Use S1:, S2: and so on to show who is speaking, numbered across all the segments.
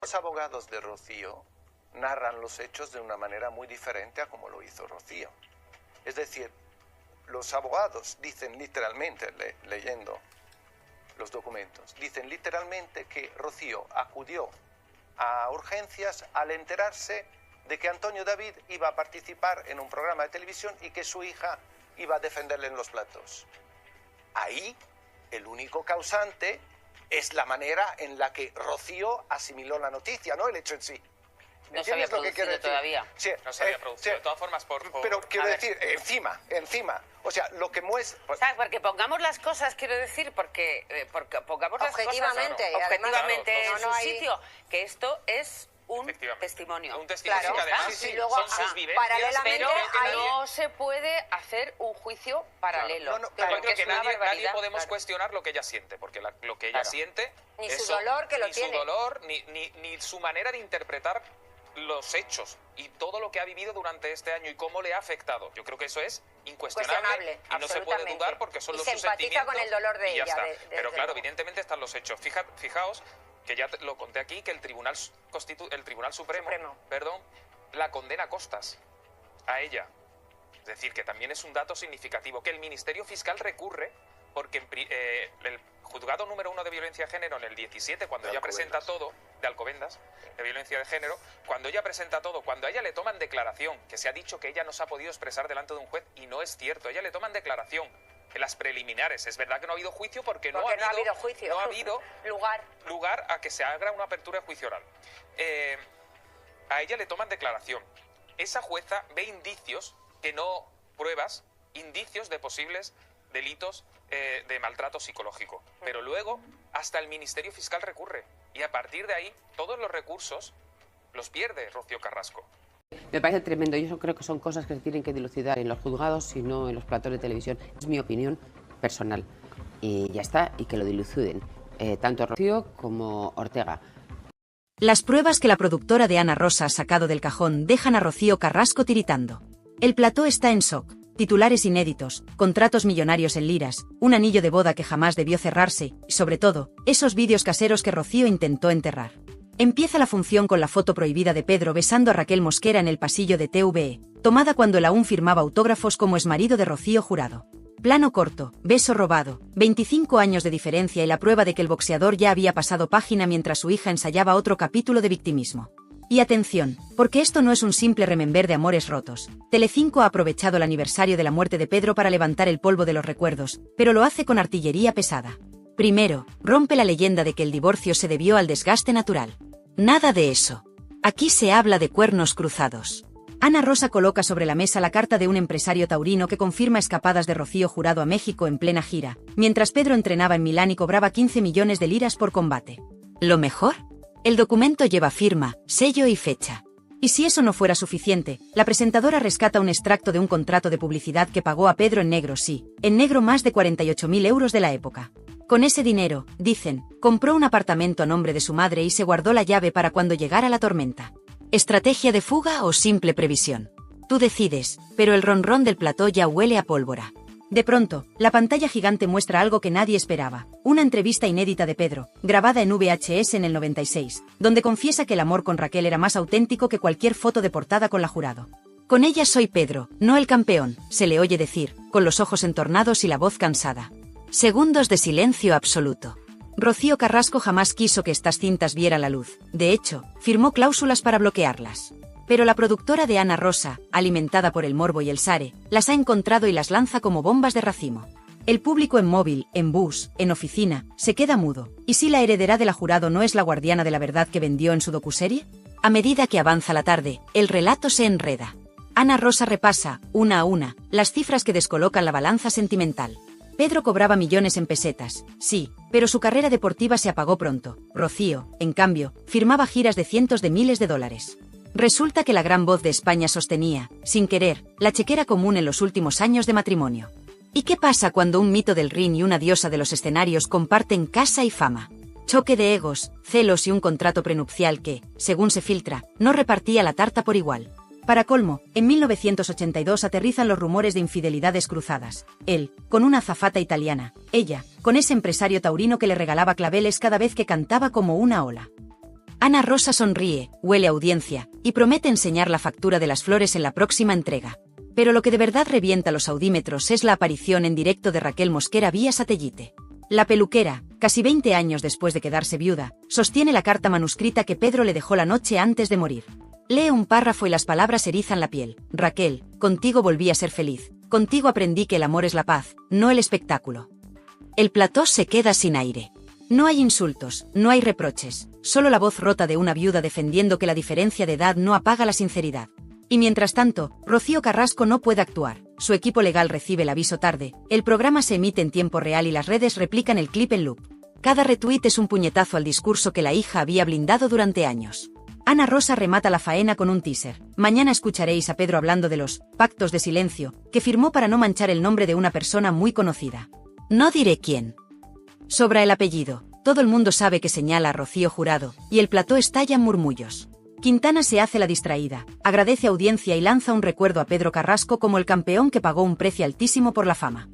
S1: Los abogados de Rocío narran los hechos de una manera muy diferente a como lo hizo Rocío. Es decir, los abogados dicen literalmente, leyendo los documentos, dicen literalmente que Rocío acudió a urgencias al enterarse de que Antonio David iba a participar en un programa de televisión y que su hija iba a defenderle en los platos. Ahí, el único causante es la manera en la que Rocío asimiló la noticia, no el hecho en sí.
S2: No se había producido todavía.
S1: Sí,
S3: no se había producido.
S1: Sí.
S3: De todas formas,
S1: Pero quiero decir, encima. O sea, lo que muestra...
S2: O sea, porque pongamos las cosas, quiero decir, porque pongamos las cosas
S4: objetivamente
S2: en su sitio, que esto es un testimonio.
S3: Un testimonio que además
S4: y luego,
S3: son sus vivencias.
S2: Pero no se puede hacer un juicio paralelo.
S3: Claro, yo creo que nadie podemos cuestionar lo que ella siente, porque lo que ella siente...
S4: Ni su dolor que lo tiene.
S3: Ni su dolor, ni su manera de interpretar los hechos y todo lo que ha vivido durante este año y cómo le ha afectado. Yo creo que eso es incuestionable y no se puede dudar porque son los sus sentimientos.
S4: Se empatiza con el dolor de ella.
S3: Pero claro, evidentemente están los hechos. Fijaos que ya lo conté aquí, que el Tribunal Supremo, la condena a costas a ella. Es decir, que también es un dato significativo, que el Ministerio Fiscal recurre porque el juzgado número 1 de violencia de género en el 17, cuando ella presenta todo, de Alcobendas, de violencia de género, cuando ella presenta todo, cuando a ella le toman declaración, que se ha dicho que ella no se ha podido expresar delante de un juez, y no es cierto, a ella le toman declaración en las preliminares. Es verdad que no ha habido juicio porque no ha habido lugar a que se haga una apertura de juicio oral. A ella le toman declaración. Esa jueza ve indicios, que no pruebas, indicios de posibles delitos de maltrato psicológico. Pero luego hasta el Ministerio Fiscal recurre y a partir de ahí todos los recursos los pierde Rocío Carrasco.
S5: Me parece tremendo. Yo creo que son cosas que se tienen que dilucidar en los juzgados y no en los platos de televisión. Es mi opinión personal. Y ya está, y que lo diluciden. Tanto Rocío como Ortega.
S6: Las pruebas que la productora de Ana Rosa ha sacado del cajón dejan a Rocío Carrasco tiritando. El plató está en shock. Titulares inéditos, contratos millonarios en liras, un anillo de boda que jamás debió cerrarse, y sobre todo, esos vídeos caseros que Rocío intentó enterrar. Empieza la función con la foto prohibida de Pedro besando a Raquel Mosquera en el pasillo de TVE, tomada cuando él aún firmaba autógrafos como exmarido de Rocío Jurado. Plano corto, beso robado, 25 años de diferencia y la prueba de que el boxeador ya había pasado página mientras su hija ensayaba otro capítulo de victimismo. Y atención, porque esto no es un simple remember de amores rotos. Telecinco ha aprovechado el aniversario de la muerte de Pedro para levantar el polvo de los recuerdos, pero lo hace con artillería pesada. Primero, rompe la leyenda de que el divorcio se debió al desgaste natural. Nada de eso. Aquí se habla de cuernos cruzados. Ana Rosa coloca sobre la mesa la carta de un empresario taurino que confirma escapadas de Rocío Jurado a México en plena gira, mientras Pedro entrenaba en Milán y cobraba 15 millones de liras por combate. ¿Lo mejor? El documento lleva firma, sello y fecha. Y si eso no fuera suficiente, la presentadora rescata un extracto de un contrato de publicidad que pagó a Pedro en negro, en negro más de 48.000 euros de la época. Con ese dinero, dicen, compró un apartamento a nombre de su madre y se guardó la llave para cuando llegara la tormenta. ¿Estrategia de fuga o simple previsión? Tú decides, pero el ronrón del plató ya huele a pólvora. De pronto, la pantalla gigante muestra algo que nadie esperaba, una entrevista inédita de Pedro, grabada en VHS en el 96, donde confiesa que el amor con Raquel era más auténtico que cualquier foto de portada con la Jurado. Con ella soy Pedro, no el campeón, se le oye decir, con los ojos entornados y la voz cansada. Segundos de silencio absoluto. Rocío Carrasco jamás quiso que estas cintas vieran la luz, de hecho, firmó cláusulas para bloquearlas. Pero la productora de Ana Rosa, alimentada por el morbo y el sare, las ha encontrado y las lanza como bombas de racimo. El público en móvil, en bus, en oficina, se queda mudo. ¿Y si la heredera de la Jurado no es la guardiana de la verdad que vendió en su docuserie? A medida que avanza la tarde, el relato se enreda. Ana Rosa repasa, una a una, las cifras que descolocan la balanza sentimental. Pedro cobraba millones en pesetas, sí, pero su carrera deportiva se apagó pronto. Rocío, en cambio, firmaba giras de cientos de miles de dólares. Resulta que la gran voz de España sostenía, sin querer, la chequera común en los últimos años de matrimonio. ¿Y qué pasa cuando un mito del ring y una diosa de los escenarios comparten casa y fama? Choque de egos, celos y un contrato prenupcial que, según se filtra, no repartía la tarta por igual. Para colmo, en 1982 aterrizan los rumores de infidelidades cruzadas. Él, con una azafata italiana, ella, con ese empresario taurino que le regalaba claveles cada vez que cantaba como una ola. Ana Rosa sonríe, huele a audiencia, y promete enseñar la factura de las flores en la próxima entrega. Pero lo que de verdad revienta los audímetros es la aparición en directo de Raquel Mosquera vía satélite. La peluquera, casi 20 años después de quedarse viuda, sostiene la carta manuscrita que Pedro le dejó la noche antes de morir. Lee un párrafo y las palabras erizan la piel. Raquel, contigo volví a ser feliz. Contigo aprendí que el amor es la paz, no el espectáculo. El plató se queda sin aire. No hay insultos, no hay reproches, solo la voz rota de una viuda defendiendo que la diferencia de edad no apaga la sinceridad. Y mientras tanto, Rocío Carrasco no puede actuar, su equipo legal recibe el aviso tarde, el programa se emite en tiempo real y las redes replican el clip en loop. Cada retweet es un puñetazo al discurso que la hija había blindado durante años. Ana Rosa remata la faena con un teaser. Mañana escucharéis a Pedro hablando de los pactos de silencio, que firmó para no manchar el nombre de una persona muy conocida. No diré quién. Sobra el apellido, todo el mundo sabe que señala a Rocío Jurado, y el plató estalla en murmullos. Quintana se hace la distraída, agradece audiencia y lanza un recuerdo a Pedro Carrasco como el campeón que pagó un precio altísimo por la fama.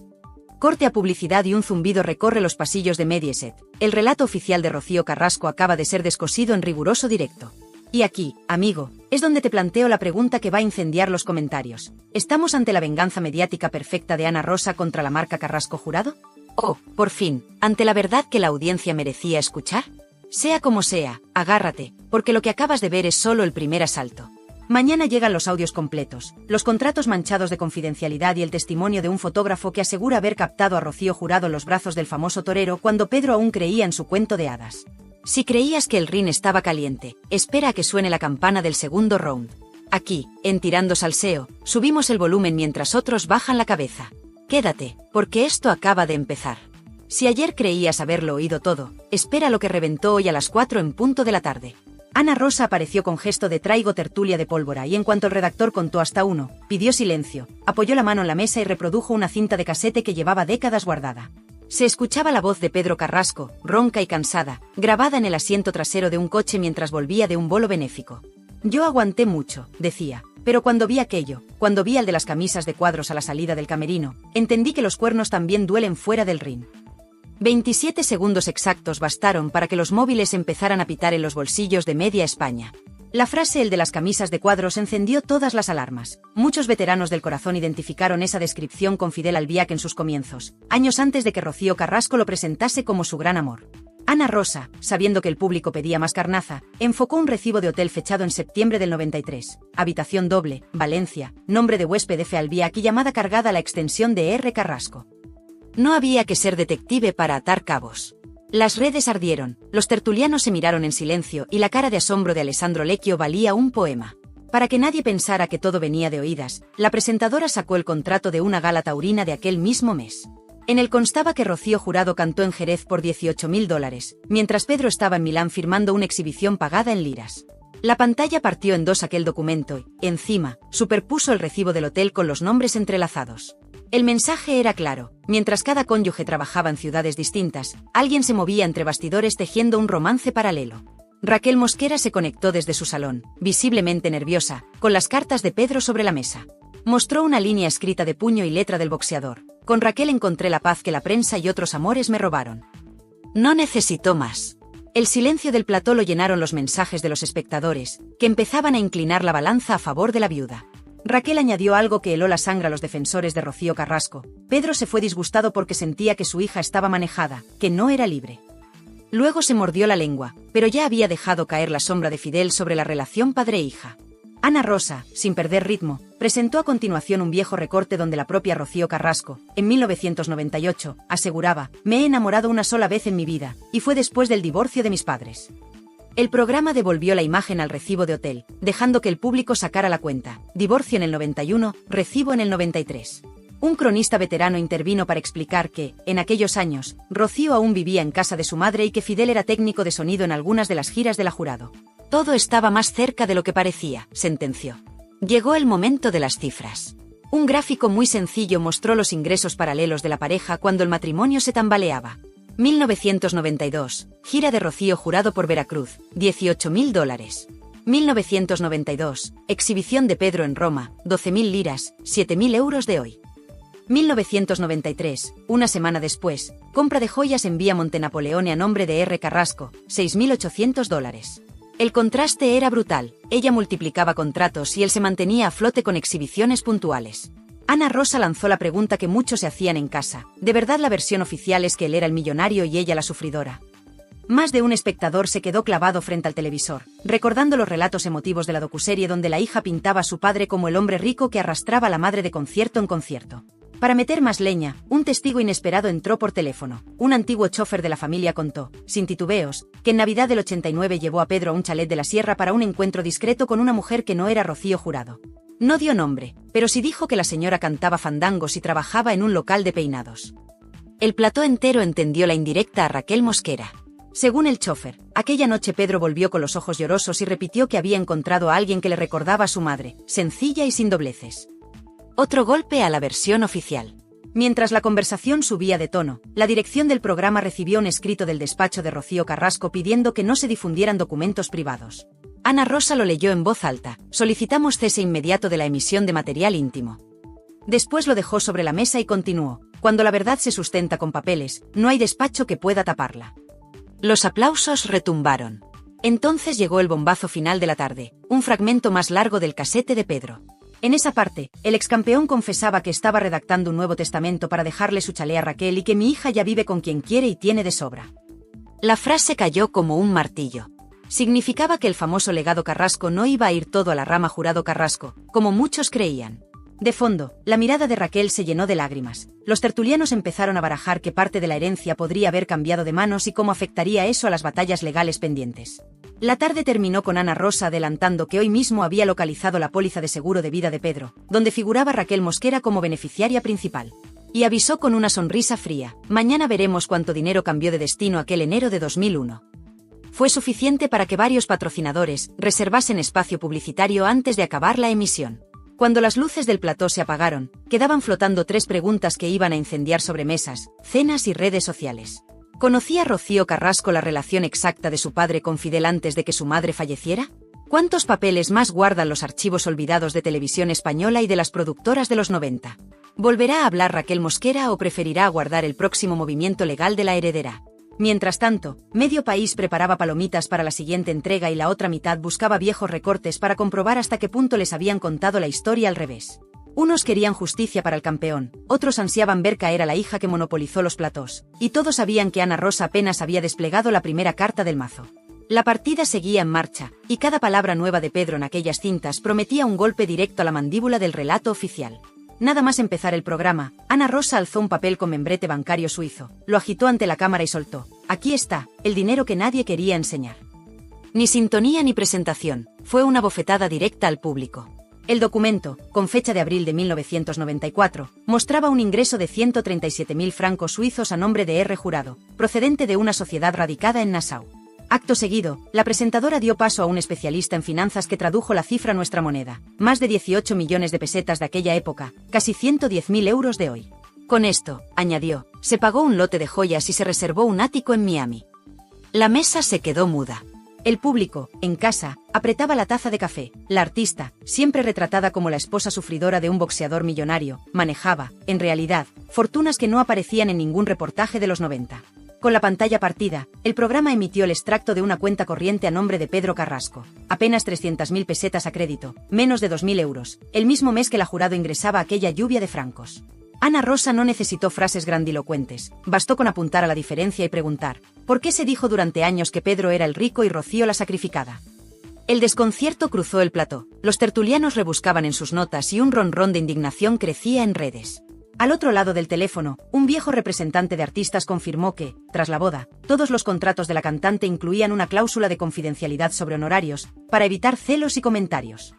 S6: Corte a publicidad y un zumbido recorre los pasillos de Mediaset. El relato oficial de Rocío Carrasco acaba de ser descosido en riguroso directo. Y aquí, amigo, es donde te planteo la pregunta que va a incendiar los comentarios. ¿Estamos ante la venganza mediática perfecta de Ana Rosa contra la marca Carrasco Jurado? ¿O, por fin, ante la verdad que la audiencia merecía escuchar? Sea como sea, agárrate, porque lo que acabas de ver es solo el primer asalto. Mañana llegan los audios completos, los contratos manchados de confidencialidad y el testimonio de un fotógrafo que asegura haber captado a Rocío Jurado en los brazos del famoso torero cuando Pedro aún creía en su cuento de hadas. Si creías que el ring estaba caliente, espera a que suene la campana del segundo round. Aquí, en Tirando Salseo, subimos el volumen mientras otros bajan la cabeza. Quédate, porque esto acaba de empezar. Si ayer creías haberlo oído todo, espera lo que reventó hoy a las 4 en punto de la tarde. Ana Rosa apareció con gesto de traigo tertulia de pólvora y en cuanto el redactor contó hasta 1, pidió silencio, apoyó la mano en la mesa y reprodujo una cinta de casete que llevaba décadas guardada. Se escuchaba la voz de Pedro Carrasco, ronca y cansada, grabada en el asiento trasero de un coche mientras volvía de un bolo benéfico. Yo aguanté mucho, decía, pero cuando vi aquello, cuando vi al de las camisas de cuadros a la salida del camerino, entendí que los cuernos también duelen fuera del ring. 27 segundos exactos bastaron para que los móviles empezaran a pitar en los bolsillos de media España. La frase "el de las camisas de cuadros" encendió todas las alarmas. Muchos veteranos del corazón identificaron esa descripción con Fidel Albiac en sus comienzos, años antes de que Rocío Carrasco lo presentase como su gran amor. Ana Rosa, sabiendo que el público pedía más carnaza, enfocó un recibo de hotel fechado en septiembre del 93. Habitación doble, Valencia, nombre de huésped F. Albiac y llamada cargada a la extensión de R. Carrasco. No había que ser detective para atar cabos. Las redes ardieron, los tertulianos se miraron en silencio y la cara de asombro de Alessandro Lecchio valía un poema. Para que nadie pensara que todo venía de oídas, la presentadora sacó el contrato de una gala taurina de aquel mismo mes. En él constaba que Rocío Jurado cantó en Jerez por $18.000, mientras Pedro estaba en Milán firmando una exhibición pagada en liras. La pantalla partió en dos aquel documento y, encima, superpuso el recibo del hotel con los nombres entrelazados. El mensaje era claro, mientras cada cónyuge trabajaba en ciudades distintas, alguien se movía entre bastidores tejiendo un romance paralelo. Raquel Mosquera se conectó desde su salón, visiblemente nerviosa, con las cartas de Pedro sobre la mesa. Mostró una línea escrita de puño y letra del boxeador. Con Raquel encontré la paz que la prensa y otros amores me robaron. No necesitó más. El silencio del plató lo llenaron los mensajes de los espectadores, que empezaban a inclinar la balanza a favor de la viuda. Raquel añadió algo que heló la sangre a los defensores de Rocío Carrasco. Pedro se fue disgustado porque sentía que su hija estaba manejada, que no era libre. Luego se mordió la lengua, pero ya había dejado caer la sombra de Fidel sobre la relación padre-hija. Ana Rosa, sin perder ritmo, presentó a continuación un viejo recorte donde la propia Rocío Carrasco, en 1998, aseguraba: "Me he enamorado una sola vez en mi vida, y fue después del divorcio de mis padres". El programa devolvió la imagen al recibo de hotel, dejando que el público sacara la cuenta. Divorcio en el 91, recibo en el 93. Un cronista veterano intervino para explicar que, en aquellos años, Rocío aún vivía en casa de su madre y que Fidel era técnico de sonido en algunas de las giras de la Jurado. Todo estaba más cerca de lo que parecía, sentenció. Llegó el momento de las cifras. Un gráfico muy sencillo mostró los ingresos paralelos de la pareja cuando el matrimonio se tambaleaba. 1992, gira de Rocío Jurado por Veracruz, $18.000. 1992, exhibición de Pedro en Roma, 12.000 liras, 7.000 euros de hoy. 1993, una semana después, compra de joyas en Vía Montenapoleone a nombre de R. Carrasco, $6.800. El contraste era brutal, ella multiplicaba contratos y él se mantenía a flote con exhibiciones puntuales. Ana Rosa lanzó la pregunta que muchos se hacían en casa, ¿de verdad la versión oficial es que él era el millonario y ella la sufridora? Más de un espectador se quedó clavado frente al televisor, recordando los relatos emotivos de la docuserie donde la hija pintaba a su padre como el hombre rico que arrastraba a la madre de concierto en concierto. Para meter más leña, un testigo inesperado entró por teléfono. Un antiguo chofer de la familia contó, sin titubeos, que en Navidad del 89 llevó a Pedro a un chalet de la Sierra para un encuentro discreto con una mujer que no era Rocío Jurado. No dio nombre, pero sí dijo que la señora cantaba fandangos y trabajaba en un local de peinados. El plató entero entendió la indirecta a Raquel Mosquera. Según el chofer, aquella noche Pedro volvió con los ojos llorosos y repitió que había encontrado a alguien que le recordaba a su madre, sencilla y sin dobleces. Otro golpe a la versión oficial. Mientras la conversación subía de tono, la dirección del programa recibió un escrito del despacho de Rocío Carrasco pidiendo que no se difundieran documentos privados. Ana Rosa lo leyó en voz alta: solicitamos cese inmediato de la emisión de material íntimo. Después lo dejó sobre la mesa y continuó: cuando la verdad se sustenta con papeles, no hay despacho que pueda taparla. Los aplausos retumbaron. Entonces llegó el bombazo final de la tarde, un fragmento más largo del casete de Pedro. En esa parte, el excampeón confesaba que estaba redactando un nuevo testamento para dejarle su chalet a Raquel y que mi hija ya vive con quien quiere y tiene de sobra. La frase cayó como un martillo. Significaba que el famoso legado Carrasco no iba a ir todo a la rama Jurado Carrasco, como muchos creían. De fondo, la mirada de Raquel se llenó de lágrimas. Los tertulianos empezaron a barajar qué parte de la herencia podría haber cambiado de manos y cómo afectaría eso a las batallas legales pendientes. La tarde terminó con Ana Rosa adelantando que hoy mismo había localizado la póliza de seguro de vida de Pedro, donde figuraba Raquel Mosquera como beneficiaria principal. Y avisó con una sonrisa fría: mañana veremos cuánto dinero cambió de destino aquel enero de 2001. Fue suficiente para que varios patrocinadores reservasen espacio publicitario antes de acabar la emisión. Cuando las luces del plató se apagaron, quedaban flotando 3 preguntas que iban a incendiar sobremesas, cenas y redes sociales. ¿Conocía Rocío Carrasco la relación exacta de su padre con Fidel antes de que su madre falleciera? ¿Cuántos papeles más guardan los archivos olvidados de Televisión Española y de las productoras de los 90? ¿Volverá a hablar Raquel Mosquera o preferirá aguardar el próximo movimiento legal de la heredera? Mientras tanto, medio país preparaba palomitas para la siguiente entrega y la otra mitad buscaba viejos recortes para comprobar hasta qué punto les habían contado la historia al revés. Unos querían justicia para el campeón, otros ansiaban ver caer a la hija que monopolizó los platós, y todos sabían que Ana Rosa apenas había desplegado la primera carta del mazo. La partida seguía en marcha, y cada palabra nueva de Pedro en aquellas cintas prometía un golpe directo a la mandíbula del relato oficial. Nada más empezar el programa, Ana Rosa alzó un papel con membrete bancario suizo, lo agitó ante la cámara y soltó: aquí está, el dinero que nadie quería enseñar. Ni sintonía ni presentación, fue una bofetada directa al público. El documento, con fecha de abril de 1994, mostraba un ingreso de 137.000 francos suizos a nombre de R. Jurado, procedente de una sociedad radicada en Nassau. Acto seguido, la presentadora dio paso a un especialista en finanzas que tradujo la cifra a nuestra moneda: más de 18 millones de pesetas de aquella época, casi 110.000 euros de hoy. Con esto, añadió, se pagó un lote de joyas y se reservó un ático en Miami. La mesa se quedó muda. El público, en casa, apretaba la taza de café. La artista, siempre retratada como la esposa sufridora de un boxeador millonario, manejaba, en realidad, fortunas que no aparecían en ningún reportaje de los 90. Con la pantalla partida, el programa emitió el extracto de una cuenta corriente a nombre de Pedro Carrasco. Apenas 300.000 pesetas a crédito, menos de 2.000 euros, el mismo mes que la Jurado ingresaba aquella lluvia de francos. Ana Rosa no necesitó frases grandilocuentes, bastó con apuntar a la diferencia y preguntar: ¿por qué se dijo durante años que Pedro era el rico y Rocío la sacrificada? El desconcierto cruzó el plató, los tertulianos rebuscaban en sus notas y un ronrón de indignación crecía en redes. Al otro lado del teléfono, un viejo representante de artistas confirmó que, tras la boda, todos los contratos de la cantante incluían una cláusula de confidencialidad sobre honorarios, para evitar celos y comentarios.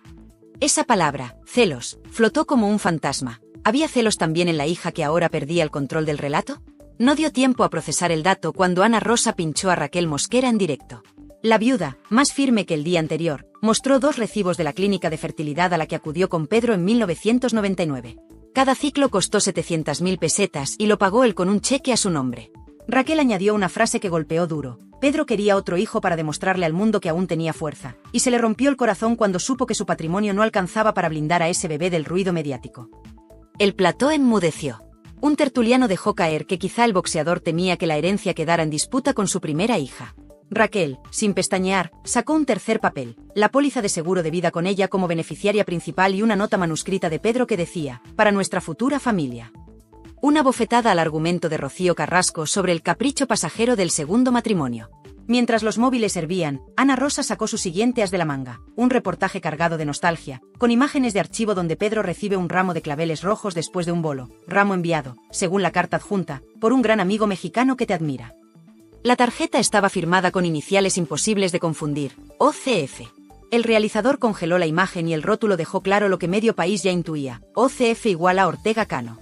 S6: Esa palabra, celos, flotó como un fantasma. ¿Había celos también en la hija que ahora perdía el control del relato? No dio tiempo a procesar el dato cuando Ana Rosa pinchó a Raquel Mosquera en directo. La viuda, más firme que el día anterior, mostró 2 recibos de la clínica de fertilidad a la que acudió con Pedro en 1999. Cada ciclo costó 700.000 pesetas y lo pagó él con un cheque a su nombre. Raquel añadió una frase que golpeó duro: Pedro quería otro hijo para demostrarle al mundo que aún tenía fuerza, y se le rompió el corazón cuando supo que su patrimonio no alcanzaba para blindar a ese bebé del ruido mediático. El plató enmudeció. Un tertuliano dejó caer que quizá el boxeador temía que la herencia quedara en disputa con su primera hija. Raquel, sin pestañear, sacó un tercer papel, la póliza de seguro de vida con ella como beneficiaria principal y una nota manuscrita de Pedro que decía, para nuestra futura familia. Una bofetada al argumento de Rocío Carrasco sobre el capricho pasajero del segundo matrimonio. Mientras los móviles hervían, Ana Rosa sacó su siguiente as de la manga, un reportaje cargado de nostalgia, con imágenes de archivo donde Pedro recibe un ramo de claveles rojos después de un bolo, ramo enviado, según la carta adjunta, por un gran amigo mexicano que te admira. La tarjeta estaba firmada con iniciales imposibles de confundir, OCF. El realizador congeló la imagen y el rótulo dejó claro lo que medio país ya intuía, OCF igual a Ortega Cano.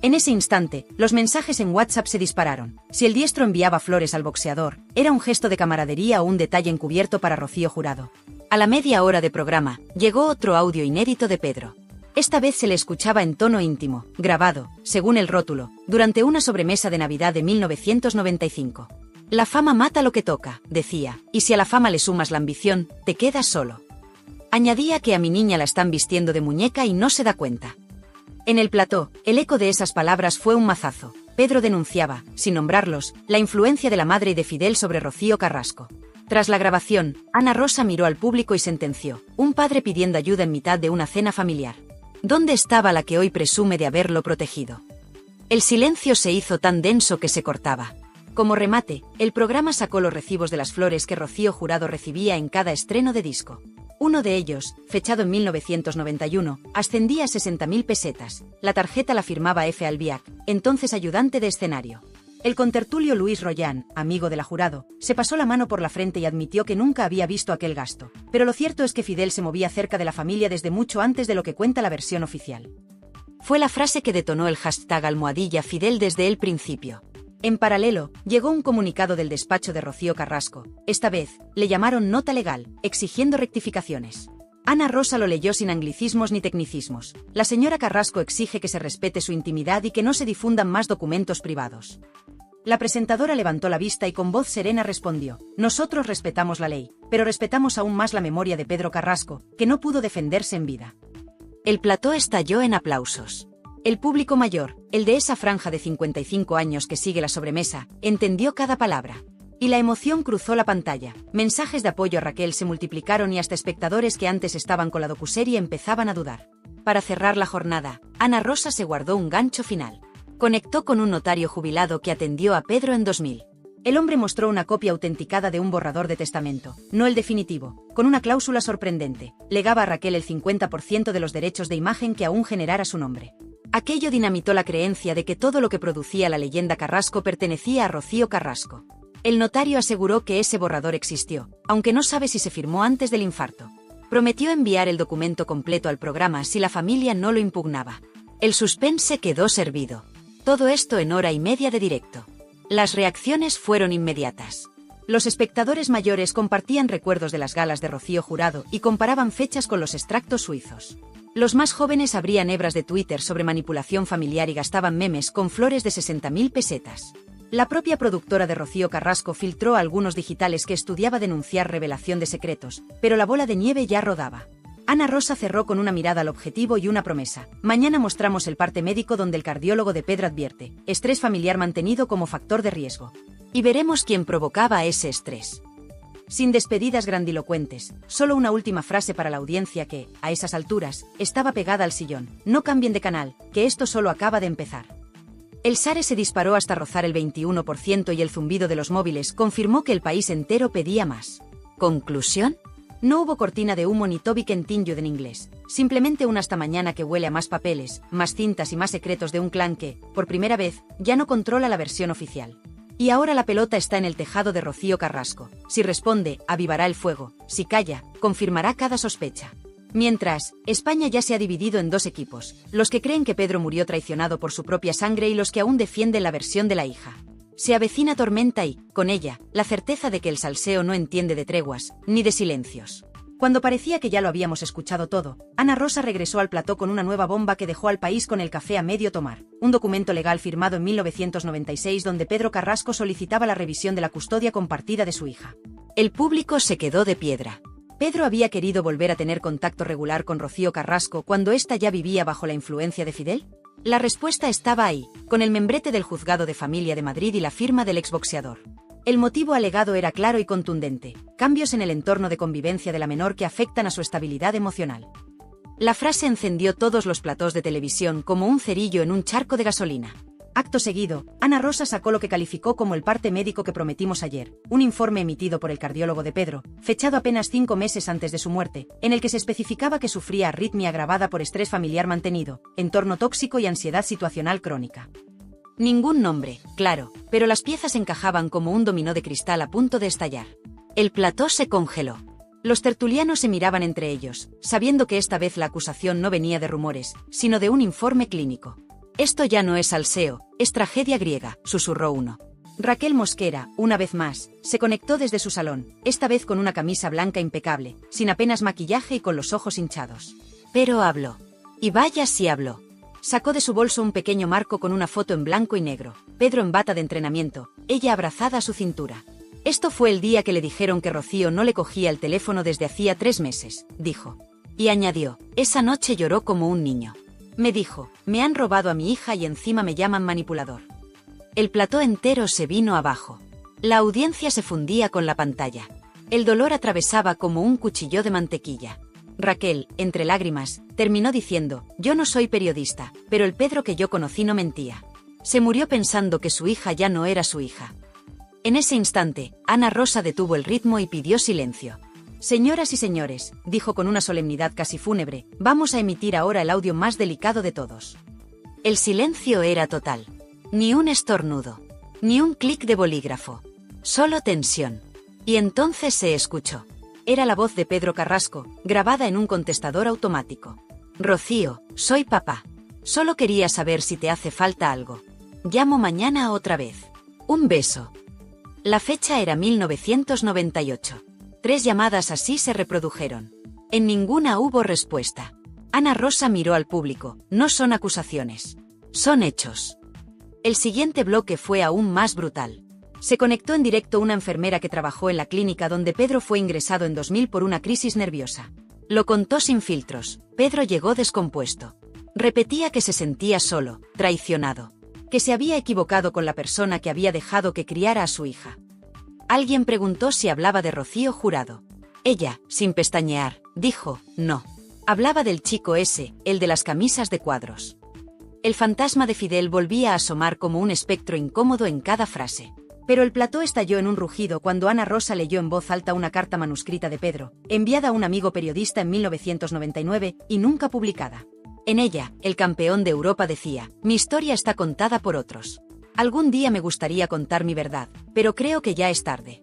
S6: En ese instante, los mensajes en WhatsApp se dispararon. Si el diestro enviaba flores al boxeador, era un gesto de camaradería o un detalle encubierto para Rocío Jurado. A la media hora de programa, llegó otro audio inédito de Pedro. Esta vez se le escuchaba en tono íntimo, grabado, según el rótulo, durante una sobremesa de Navidad de 1995. La fama mata lo que toca, decía, y si a la fama le sumas la ambición, te quedas solo. Añadía que a mi niña la están vistiendo de muñeca y no se da cuenta. En el plató, el eco de esas palabras fue un mazazo. Pedro denunciaba, sin nombrarlos, la influencia de la madre y de Fidel sobre Rocío Carrasco. Tras la grabación, Ana Rosa miró al público y sentenció, un padre pidiendo ayuda en mitad de una cena familiar. ¿Dónde estaba la que hoy presume de haberlo protegido? El silencio se hizo tan denso que se cortaba. Como remate, el programa sacó los recibos de las flores que Rocío Jurado recibía en cada estreno de disco. Uno de ellos, fechado en 1991, ascendía a 60.000 pesetas. La tarjeta la firmaba F. Albiac, entonces ayudante de escenario. El contertulio Luis Rollán, amigo de la Jurado, se pasó la mano por la frente y admitió que nunca había visto aquel gasto. Pero lo cierto es que Fidel se movía cerca de la familia desde mucho antes de lo que cuenta la versión oficial. Fue la frase que detonó el hashtag #Fidel desde el principio. En paralelo, llegó un comunicado del despacho de Rocío Carrasco. Esta vez, le llamaron nota legal, exigiendo rectificaciones. Ana Rosa lo leyó sin anglicismos ni tecnicismos. La señora Carrasco exige que se respete su intimidad y que no se difundan más documentos privados. La presentadora levantó la vista y con voz serena respondió, nosotros respetamos la ley, pero respetamos aún más la memoria de Pedro Carrasco, que no pudo defenderse en vida. El plató estalló en aplausos. El público mayor, el de esa franja de 55 años que sigue la sobremesa, entendió cada palabra. Y la emoción cruzó la pantalla. Mensajes de apoyo a Raquel se multiplicaron y hasta espectadores que antes estaban con la docuserie empezaban a dudar. Para cerrar la jornada, Ana Rosa se guardó un gancho final. Conectó con un notario jubilado que atendió a Pedro en 2000. El hombre mostró una copia autenticada de un borrador de testamento, no el definitivo, con una cláusula sorprendente. Legaba a Raquel el 50% de los derechos de imagen que aún generara su nombre. Aquello dinamitó la creencia de que todo lo que producía la leyenda Carrasco pertenecía a Rocío Carrasco. El notario aseguró que ese borrador existió, aunque no sabe si se firmó antes del infarto. Prometió enviar el documento completo al programa si la familia no lo impugnaba. El suspense quedó servido. Todo esto en hora y media de directo. Las reacciones fueron inmediatas. Los espectadores mayores compartían recuerdos de las galas de Rocío Jurado y comparaban fechas con los extractos suizos. Los más jóvenes abrían hebras de Twitter sobre manipulación familiar y gastaban memes con flores de 60.000 pesetas. La propia productora de Rocío Carrasco filtró algunos digitales que estudiaba denunciar revelación de secretos, pero la bola de nieve ya rodaba. Ana Rosa cerró con una mirada al objetivo y una promesa. Mañana mostramos el parte médico donde el cardiólogo de Pedro advierte, estrés familiar mantenido como factor de riesgo. Y veremos quién provocaba ese estrés. Sin despedidas grandilocuentes, solo una última frase para la audiencia que, a esas alturas, estaba pegada al sillón. No cambien de canal, que esto solo acaba de empezar. El SARE se disparó hasta rozar el 21% y el zumbido de los móviles confirmó que el país entero pedía más. ¿Conclusión? No hubo cortina de humo ni Toby Continued en inglés, simplemente un hasta mañana que huele a más papeles, más cintas y más secretos de un clan que, por primera vez, ya no controla la versión oficial. Y ahora la pelota está en el tejado de Rocío Carrasco. Si responde, avivará el fuego. Si calla, confirmará cada sospecha. Mientras, España ya se ha dividido en dos equipos, los que creen que Pedro murió traicionado por su propia sangre y los que aún defienden la versión de la hija. Se avecina tormenta y, con ella, la certeza de que el salseo no entiende de treguas, ni de silencios. Cuando parecía que ya lo habíamos escuchado todo, Ana Rosa regresó al plató con una nueva bomba que dejó al país con el café a medio tomar. Un documento legal firmado en 1996 donde Pedro Carrasco solicitaba la revisión de la custodia compartida de su hija. El público se quedó de piedra. ¿Pedro había querido volver a tener contacto regular con Rocío Carrasco cuando ésta ya vivía bajo la influencia de Fidel? La respuesta estaba ahí, con el membrete del Juzgado de Familia de Madrid y la firma del exboxeador. El motivo alegado era claro y contundente: cambios en el entorno de convivencia de la menor que afectan a su estabilidad emocional. La frase encendió todos los platós de televisión como un cerillo en un charco de gasolina. Acto seguido, Ana Rosa sacó lo que calificó como el parte médico que prometimos ayer, un informe emitido por el cardiólogo de Pedro, fechado apenas 5 meses antes de su muerte, en el que se especificaba que sufría arritmia agravada por estrés familiar mantenido, entorno tóxico y ansiedad situacional crónica. Ningún nombre, claro, pero las piezas encajaban como un dominó de cristal a punto de estallar. El plató se congeló. Los tertulianos se miraban entre ellos, sabiendo que esta vez la acusación no venía de rumores, sino de un informe clínico. «Esto ya no es salseo, es tragedia griega», susurró uno. Raquel Mosquera, una vez más, se conectó desde su salón, esta vez con una camisa blanca impecable, sin apenas maquillaje y con los ojos hinchados. Pero habló. Y vaya si habló. Sacó de su bolso un pequeño marco con una foto en blanco y negro, Pedro en bata de entrenamiento, ella abrazada a su cintura. «Esto fue el día que le dijeron que Rocío no le cogía el teléfono desde hacía 3 meses», dijo. Y añadió: «Esa noche lloró como un niño. Me dijo, me han robado a mi hija y encima me llaman manipulador». El plató entero se vino abajo. La audiencia se fundía con la pantalla. El dolor atravesaba como un cuchillo de mantequilla. Raquel, entre lágrimas, terminó diciendo: «Yo no soy periodista, pero el Pedro que yo conocí no mentía. Se murió pensando que su hija ya no era su hija». En ese instante, Ana Rosa detuvo el ritmo y pidió silencio. «Señoras y señores», dijo con una solemnidad casi fúnebre, «vamos a emitir ahora el audio más delicado de todos». El silencio era total. Ni un estornudo. Ni un clic de bolígrafo. Solo tensión. Y entonces se escuchó. Era la voz de Pedro Carrasco, grabada en un contestador automático. «Rocío, soy papá. Solo quería saber si te hace falta algo. Llamo mañana otra vez. Un beso». La fecha era 1998. 3 llamadas así se reprodujeron. En ninguna hubo respuesta. Ana Rosa miró al público. «No son acusaciones. Son hechos». El siguiente bloque fue aún más brutal. Se conectó en directo una enfermera que trabajó en la clínica donde Pedro fue ingresado en 2000 por una crisis nerviosa. Lo contó sin filtros. Pedro llegó descompuesto. Repetía que se sentía solo, traicionado, que se había equivocado con la persona que había dejado que criara a su hija. Alguien preguntó si hablaba de Rocío Jurado. Ella, sin pestañear, dijo: «No». Hablaba del chico ese, el de las camisas de cuadros. El fantasma de Fidel volvía a asomar como un espectro incómodo en cada frase. Pero el plató estalló en un rugido cuando Ana Rosa leyó en voz alta una carta manuscrita de Pedro, enviada a un amigo periodista en 1999 y nunca publicada. En ella, el campeón de Europa decía: «Mi historia está contada por otros. Algún día me gustaría contar mi verdad, pero creo que ya es tarde».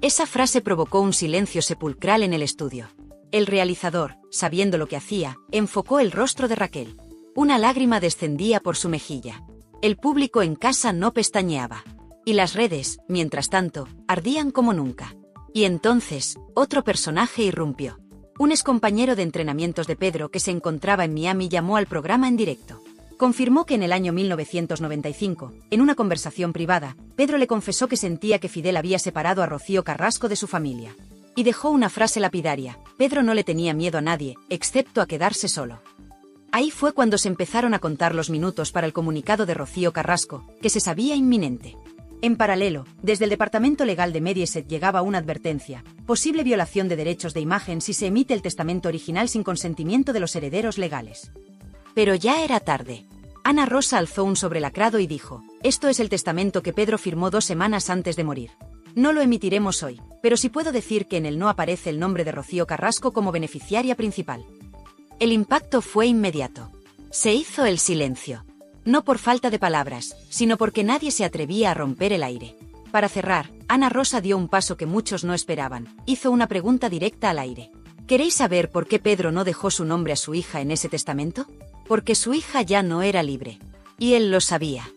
S6: Esa frase provocó un silencio sepulcral en el estudio. El realizador, sabiendo lo que hacía, enfocó el rostro de Raquel. Una lágrima descendía por su mejilla. El público en casa no pestañeaba. Y las redes, mientras tanto, ardían como nunca. Y entonces, otro personaje irrumpió. Un excompañero de entrenamientos de Pedro que se encontraba en Miami llamó al programa en directo. Confirmó que en el año 1995, en una conversación privada, Pedro le confesó que sentía que Fidel había separado a Rocío Carrasco de su familia. Y dejó una frase lapidaria: «Pedro no le tenía miedo a nadie, excepto a quedarse solo». Ahí fue cuando se empezaron a contar los minutos para el comunicado de Rocío Carrasco, que se sabía inminente. En paralelo, desde el departamento legal de Mediaset llegaba una advertencia: posible violación de derechos de imagen si se emite el testamento original sin consentimiento de los herederos legales. Pero ya era tarde. Ana Rosa alzó un sobrelacrado y dijo: «Esto es el testamento que Pedro firmó 2 semanas antes de morir. No lo emitiremos hoy, pero sí puedo decir que en él no aparece el nombre de Rocío Carrasco como beneficiaria principal». El impacto fue inmediato. Se hizo el silencio. No por falta de palabras, sino porque nadie se atrevía a romper el aire. Para cerrar, Ana Rosa dio un paso que muchos no esperaban. Hizo una pregunta directa al aire. ¿Queréis saber por qué Pedro no dejó su nombre a su hija en ese testamento? Porque su hija ya no era libre. Y él lo sabía.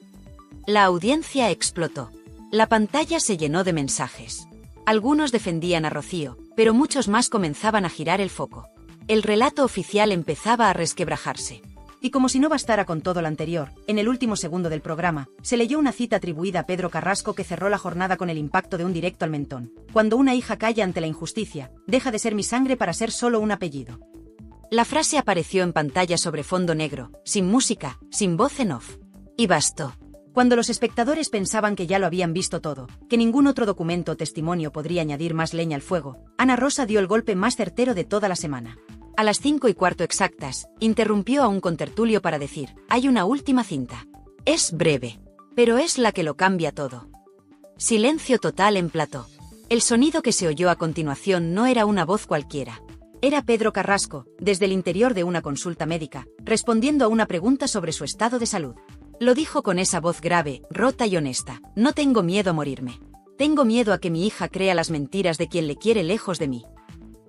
S6: La audiencia explotó. La pantalla se llenó de mensajes. Algunos defendían a Rocío, pero muchos más comenzaban a girar el foco. El relato oficial empezaba a resquebrajarse. Y como si no bastara con todo lo anterior, en el último segundo del programa, se leyó una cita atribuida a Pedro Carrasco que cerró la jornada con el impacto de un directo al mentón. «Cuando una hija calla ante la injusticia, deja de ser mi sangre para ser solo un apellido». La frase apareció en pantalla sobre fondo negro, sin música, sin voz en off. Y bastó. Cuando los espectadores pensaban que ya lo habían visto todo, que ningún otro documento o testimonio podría añadir más leña al fuego, Ana Rosa dio el golpe más certero de toda la semana. A las 5:15 exactas, interrumpió a un contertulio para decir: hay una última cinta. Es breve, pero es la que lo cambia todo. Silencio total en plató. El sonido que se oyó a continuación no era una voz cualquiera. Era Pedro Carrasco, desde el interior de una consulta médica, respondiendo a una pregunta sobre su estado de salud. Lo dijo con esa voz grave, rota y honesta: no tengo miedo a morirme. Tengo miedo a que mi hija crea las mentiras de quien le quiere lejos de mí.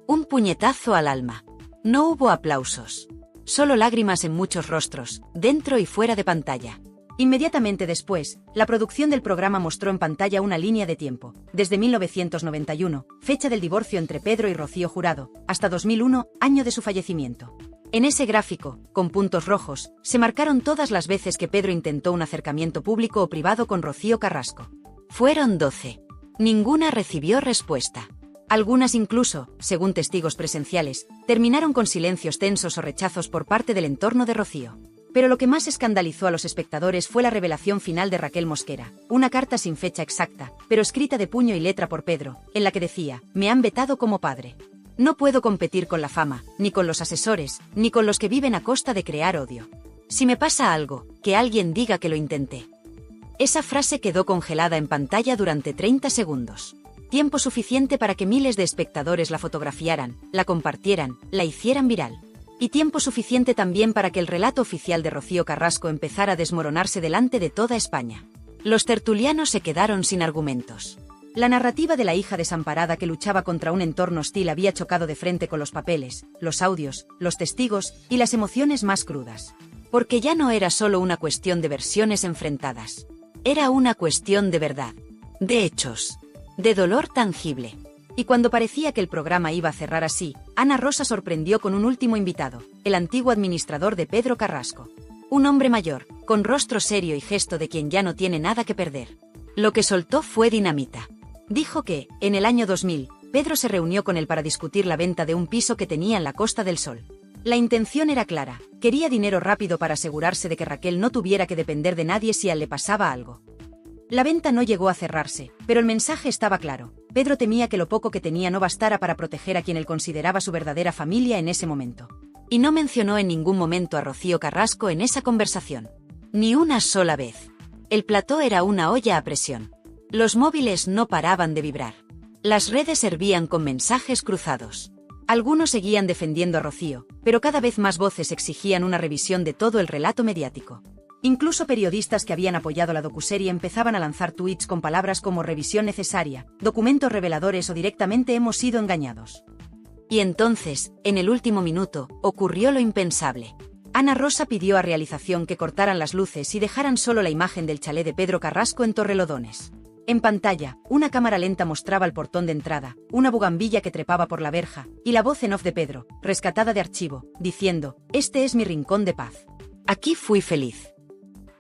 S6: Un puñetazo al alma. No hubo aplausos. Solo lágrimas en muchos rostros, dentro y fuera de pantalla. Inmediatamente después, la producción del programa mostró en pantalla una línea de tiempo, desde 1991, fecha del divorcio entre Pedro y Rocío Jurado, hasta 2001, año de su fallecimiento. En ese gráfico, con puntos rojos, se marcaron todas las veces que Pedro intentó un acercamiento público o privado con Rocío Carrasco. Fueron 12. Ninguna recibió respuesta. Algunas incluso, según testigos presenciales, terminaron con silencios tensos o rechazos por parte del entorno de Rocío. Pero lo que más escandalizó a los espectadores fue la revelación final de Raquel Mosquera, una carta sin fecha exacta, pero escrita de puño y letra por Pedro, en la que decía: me han vetado como padre. No puedo competir con la fama, ni con los asesores, ni con los que viven a costa de crear odio. Si me pasa algo, que alguien diga que lo intenté. Esa frase quedó congelada en pantalla durante 30 segundos. Tiempo suficiente para que miles de espectadores la fotografiaran, la compartieran, la hicieran viral. Y tiempo suficiente también para que el relato oficial de Rocío Carrasco empezara a desmoronarse delante de toda España. Los tertulianos se quedaron sin argumentos. La narrativa de la hija desamparada que luchaba contra un entorno hostil había chocado de frente con los papeles, los audios, los testigos y las emociones más crudas. Porque ya no era solo una cuestión de versiones enfrentadas. Era una cuestión de verdad, de hechos, de dolor tangible. Y cuando parecía que el programa iba a cerrar así, Ana Rosa sorprendió con un último invitado, el antiguo administrador de Pedro Carrasco. Un hombre mayor, con rostro serio y gesto de quien ya no tiene nada que perder. Lo que soltó fue dinamita. Dijo que, en el año 2000, Pedro se reunió con él para discutir la venta de un piso que tenía en la Costa del Sol. La intención era clara: quería dinero rápido para asegurarse de que Raquel no tuviera que depender de nadie si a él le pasaba algo. La venta no llegó a cerrarse, pero el mensaje estaba claro. Pedro temía que lo poco que tenía no bastara para proteger a quien él consideraba su verdadera familia en ese momento. Y no mencionó en ningún momento a Rocío Carrasco en esa conversación. Ni una sola vez. El plató era una olla a presión. Los móviles no paraban de vibrar. Las redes hervían con mensajes cruzados. Algunos seguían defendiendo a Rocío, pero cada vez más voces exigían una revisión de todo el relato mediático. Incluso periodistas que habían apoyado la docuserie empezaban a lanzar tweets con palabras como revisión necesaria, documentos reveladores o directamente hemos sido engañados. Y entonces, en el último minuto, ocurrió lo impensable. Ana Rosa pidió a realización que cortaran las luces y dejaran solo la imagen del chalet de Pedro Carrasco en Torrelodones. En pantalla, una cámara lenta mostraba el portón de entrada, una bugambilla que trepaba por la verja, y la voz en off de Pedro, rescatada de archivo, diciendo: este es mi rincón de paz. Aquí fui feliz.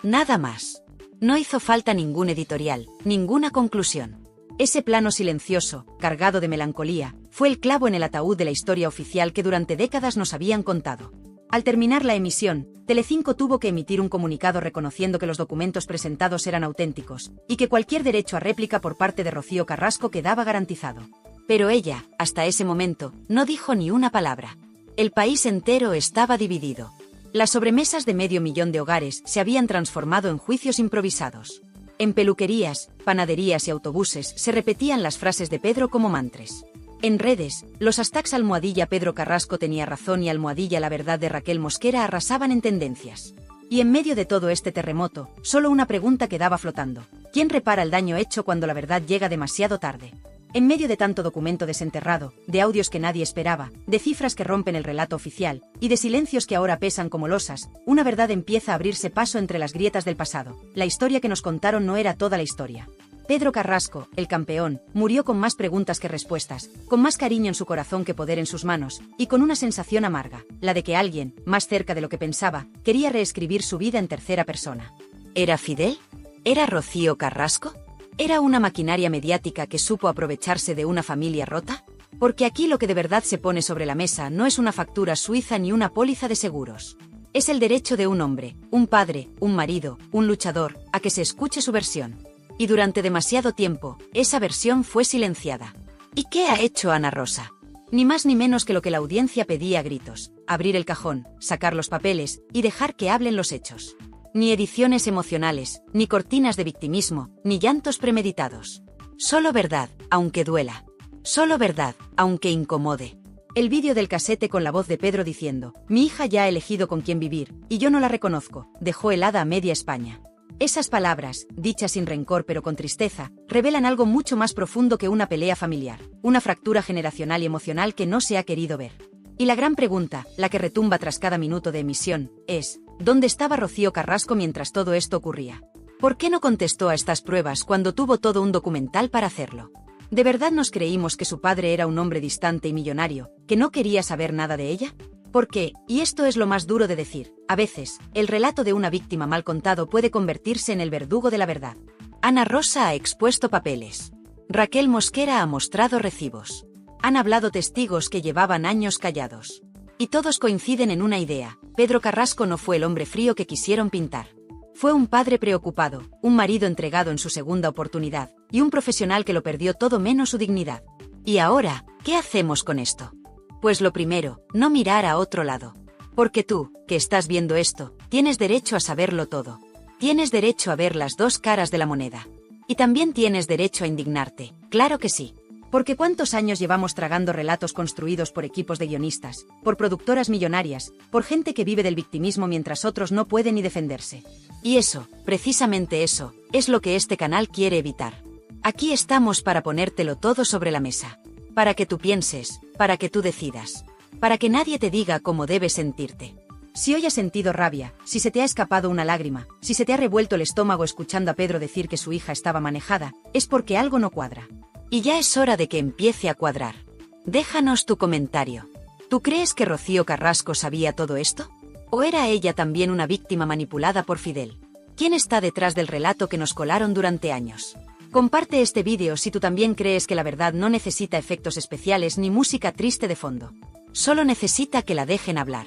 S6: Nada más. No hizo falta ningún editorial, ninguna conclusión. Ese plano silencioso, cargado de melancolía, fue el clavo en el ataúd de la historia oficial que durante décadas nos habían contado. Al terminar la emisión, Telecinco tuvo que emitir un comunicado reconociendo que los documentos presentados eran auténticos, y que cualquier derecho a réplica por parte de Rocío Carrasco quedaba garantizado. Pero ella, hasta ese momento, no dijo ni una palabra. El país entero estaba dividido. Las sobremesas de 500.000 de hogares se habían transformado en juicios improvisados. En peluquerías, panaderías y autobuses se repetían las frases de Pedro como mantras. En redes, los hashtags almohadilla Pedro Carrasco tenía razón y almohadilla la verdad de Raquel Mosquera arrasaban en tendencias. Y en medio de todo este terremoto, solo una pregunta quedaba flotando: ¿quién repara el daño hecho cuando la verdad llega demasiado tarde? En medio de tanto documento desenterrado, de audios que nadie esperaba, de cifras que rompen el relato oficial, y de silencios que ahora pesan como losas, una verdad empieza a abrirse paso entre las grietas del pasado. La historia que nos contaron no era toda la historia. Pedro Carrasco, el campeón, murió con más preguntas que respuestas, con más cariño en su corazón que poder en sus manos, y con una sensación amarga, la de que alguien, más cerca de lo que pensaba, quería reescribir su vida en tercera persona. ¿Era Fidel? ¿Era Rocío Carrasco? ¿Era una maquinaria mediática que supo aprovecharse de una familia rota? Porque aquí lo que de verdad se pone sobre la mesa no es una factura suiza ni una póliza de seguros. Es el derecho de un hombre, un padre, un marido, un luchador, a que se escuche su versión. Y durante demasiado tiempo, esa versión fue silenciada. ¿Y qué ha hecho Ana Rosa? Ni más ni menos que lo que la audiencia pedía a gritos: abrir el cajón, sacar los papeles y dejar que hablen los hechos. Ni ediciones emocionales, ni cortinas de victimismo, ni llantos premeditados. Solo verdad, aunque duela. Solo verdad, aunque incomode. El vídeo del casete con la voz de Pedro diciendo: mi hija ya ha elegido con quién vivir, y yo no la reconozco, dejó helada a media España. Esas palabras, dichas sin rencor pero con tristeza, revelan algo mucho más profundo que una pelea familiar, una fractura generacional y emocional que no se ha querido ver. Y la gran pregunta, la que retumba tras cada minuto de emisión, es: ¿dónde estaba Rocío Carrasco mientras todo esto ocurría? ¿Por qué no contestó a estas pruebas cuando tuvo todo un documental para hacerlo? ¿De verdad nos creímos que su padre era un hombre distante y millonario, que no quería saber nada de ella? Porque, y esto es lo más duro de decir, a veces, el relato de una víctima mal contado puede convertirse en el verdugo de la verdad. Ana Rosa ha expuesto papeles. Raquel Mosquera ha mostrado recibos. Han hablado testigos que llevaban años callados. Y todos coinciden en una idea: Pedro Carrasco no fue el hombre frío que quisieron pintar. Fue un padre preocupado, un marido entregado en su segunda oportunidad, y un profesional que lo perdió todo menos su dignidad. Y ahora, ¿qué hacemos con esto? Pues lo primero, no mirar a otro lado. Porque tú, que estás viendo esto, tienes derecho a saberlo todo. Tienes derecho a ver las dos caras de la moneda. Y también tienes derecho a indignarte, claro que sí. Porque ¿cuántos años llevamos tragando relatos construidos por equipos de guionistas, por productoras millonarias, por gente que vive del victimismo mientras otros no pueden ni defenderse? Y eso, precisamente eso, es lo que este canal quiere evitar. Aquí estamos para ponértelo todo sobre la mesa. Para que tú pienses, para que tú decidas. Para que nadie te diga cómo debes sentirte. Si hoy has sentido rabia, si se te ha escapado una lágrima, si se te ha revuelto el estómago escuchando a Pedro decir que su hija estaba manejada, es porque algo no cuadra. Y ya es hora de que empiece a cuadrar. Déjanos tu comentario. ¿Tú crees que Rocío Carrasco sabía todo esto? ¿O era ella también una víctima manipulada por Fidel? ¿Quién está detrás del relato que nos colaron durante años? Comparte este vídeo si tú también crees que la verdad no necesita efectos especiales ni música triste de fondo. Solo necesita que la dejen hablar.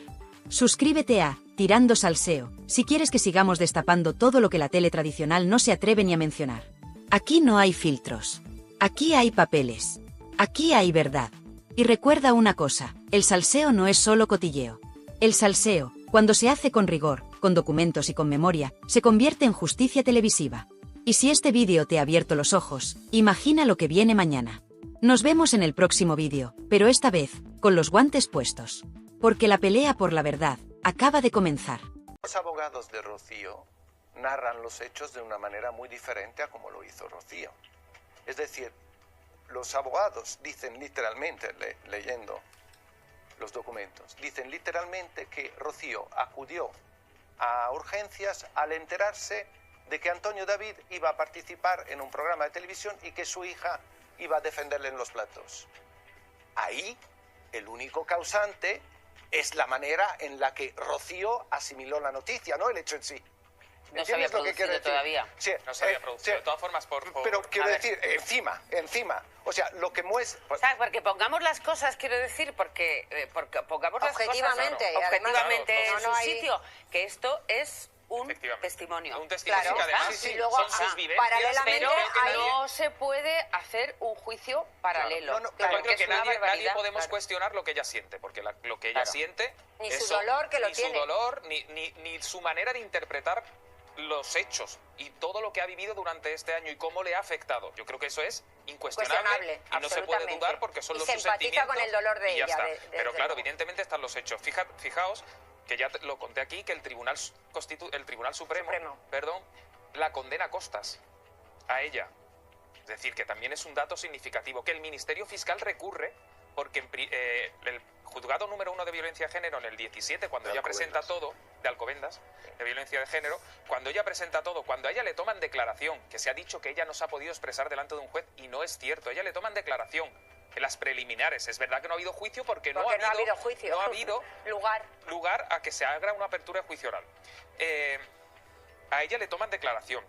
S6: Suscríbete a Tirando Salseo si quieres que sigamos destapando todo lo que la tele tradicional no se atreve ni a mencionar. Aquí no hay filtros. Aquí hay papeles. Aquí hay verdad. Y recuerda una cosa, el salseo no es solo cotilleo. El salseo, cuando se hace con rigor, con documentos y con memoria, se convierte en justicia televisiva. Y si este vídeo te ha abierto los ojos, imagina lo que viene mañana. Nos vemos en el próximo vídeo, pero esta vez, con los guantes puestos. Porque la pelea por la verdad acaba de comenzar.
S1: Los abogados de Rocío narran los hechos de una manera muy diferente a como lo hizo Rocío. Es decir, los abogados dicen literalmente, leyendo los documentos, dicen literalmente que Rocío acudió a urgencias al enterarse de que Antonio David iba a participar en un programa de televisión y que su hija iba a defenderle en los platos. Ahí, el único causante es la manera en la que Rocío asimiló la noticia, no el hecho en sí.
S2: No se había producido todavía.
S1: Sí,
S3: no se había producido. De todas formas,
S1: pero quiero decir, encima. O sea, lo que muestra...
S2: ¿Sabes? Porque pongamos las cosas, quiero decir, porque pongamos las cosas
S4: objetivamente
S2: en su sitio, que esto es un testimonio.
S3: Un testimonio que además
S4: y luego,
S3: son sus vivencias.
S4: Paralelamente,
S2: pero no se puede hacer un juicio paralelo.
S3: Claro. Yo creo que nadie podemos cuestionar lo que ella siente, porque lo que ella siente...
S4: Ni su dolor que lo tiene.
S3: Ni su dolor, ni su manera de interpretar los hechos y todo lo que ha vivido durante este año y cómo le ha afectado. Yo creo que eso es incuestionable y no se puede dudar porque son los sus sentimientos.
S4: Se empatiza con el dolor de ella.
S3: Pero claro, evidentemente están los hechos. Fijaos que ya lo conté aquí, que el Tribunal Supremo, la condena a costas a ella. Es decir, que también es un dato significativo, que el Ministerio Fiscal recurre porque el juzgado número 1 de violencia de género en el 17, cuando ella presenta todo, de Alcobendas, de violencia de género, cuando ella presenta todo, cuando a ella le toman declaración, que se ha dicho que ella no se ha podido expresar delante de un juez, y no es cierto, a ella le toman declaración en las preliminares. Es verdad que no ha habido juicio porque no ha habido lugar a que se haga una apertura de juicio oral. A ella le toman declaración.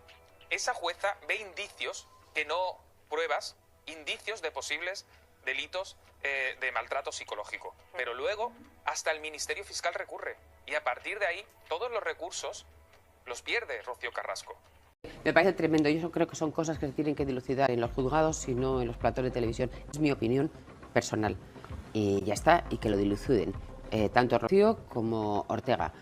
S3: Esa jueza ve indicios, que no pruebas, indicios de posibles delitos de maltrato psicológico. Pero luego hasta el Ministerio Fiscal recurre. Y a partir de ahí, todos los recursos los pierde Rocío Carrasco.
S5: Me parece tremendo. Yo creo que son cosas que se tienen que dilucidar en los juzgados y no en los platos de televisión. Es mi opinión personal. Y ya está, y que lo diluciden. Tanto Rocío como Ortega.